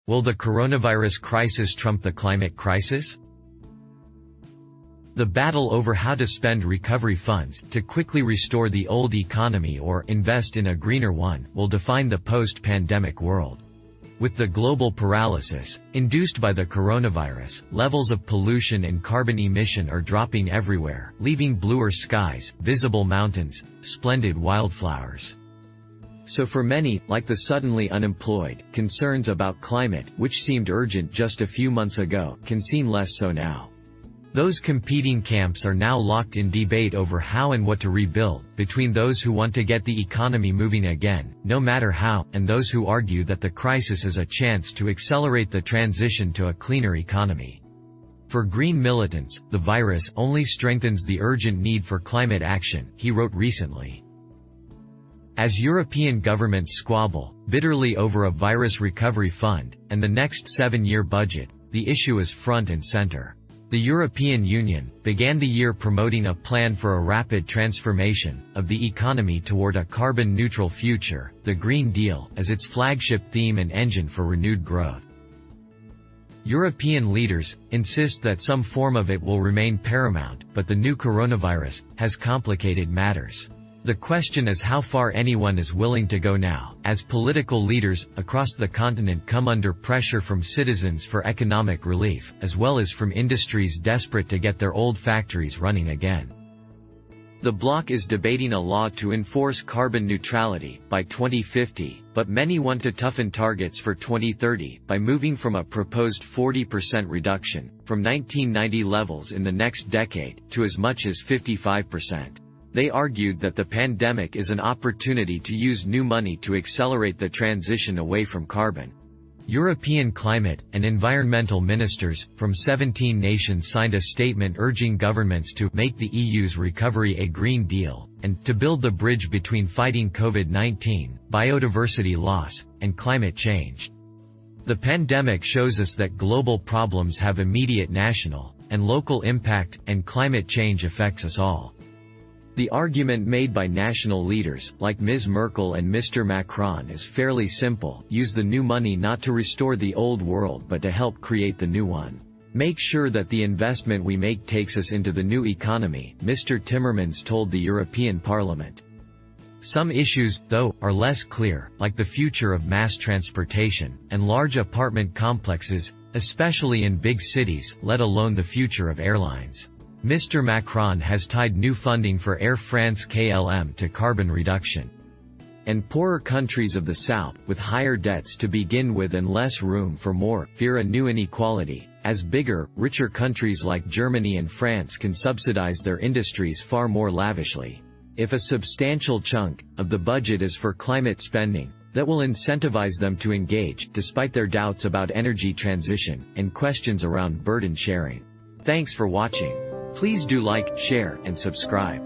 Will the coronavirus crisis trump the climate crisis? The battle over how to spend recovery funds to quickly restore the old economy or invest in a greener one will define the post-pandemic world. With the global paralysis induced by the coronavirus, levels of pollution and carbon emission are dropping everywhere, leaving bluer skies, visible mountains, splendid wildflowers. So for many, like the suddenly unemployed, concerns about climate, which seemed urgent just a few months ago, can seem less so now. Those competing camps are now locked in debate over how and what to rebuild, between those who want to get the economy moving again, no matter how, and those who argue that the crisis is a chance to accelerate the transition to a cleaner economy. For green militants, the virus only strengthens the urgent need for climate action, he wrote recently. As European governments squabble bitterly over a virus recovery fund and the next 7-year budget, the issue is front and center. The European Union began the year promoting a plan for a rapid transformation of the economy toward a carbon-neutral future, the Green Deal, as its flagship theme and engine for renewed growth. European leaders insist that some form of it will remain paramount, but the new coronavirus has complicated matters. The question is how far anyone is willing to go now, as political leaders across the continent come under pressure from citizens for economic relief, as well as from industries desperate to get their old factories running again. The bloc is debating a law to enforce carbon neutrality by 2050, but many want to toughen targets for 2030 by moving from a proposed 40% reduction from 1990 levels in the next decade to as much as 55%. They argued that the pandemic is an opportunity to use new money to accelerate the transition away from carbon. European climate and environmental ministers from 17 nations signed a statement urging governments to make the EU's recovery a Green Deal, and to build the bridge between fighting COVID-19, biodiversity loss, and climate change. The pandemic shows us that global problems have immediate national and local impact, and climate change affects us all. The argument made by national leaders, like Ms. Merkel and Mr. Macron, is fairly simple: use the new money not to restore the old world but to help create the new one. Make sure that the investment we make takes us into the new economy, Mr. Timmermans told the European Parliament. Some issues, though, are less clear, like the future of mass transportation and large apartment complexes, especially in big cities, let alone the future of airlines. Mr. Macron has tied new funding for Air France-KLM to carbon reduction. And poorer countries of the South, with higher debts to begin with and less room for more, fear a new inequality, as bigger, richer countries like Germany and France can subsidize their industries far more lavishly. If a substantial chunk of the budget is for climate spending, that will incentivize them to engage, despite their doubts about energy transition and questions around burden sharing. Thanks for watching. Please do like, share, and subscribe.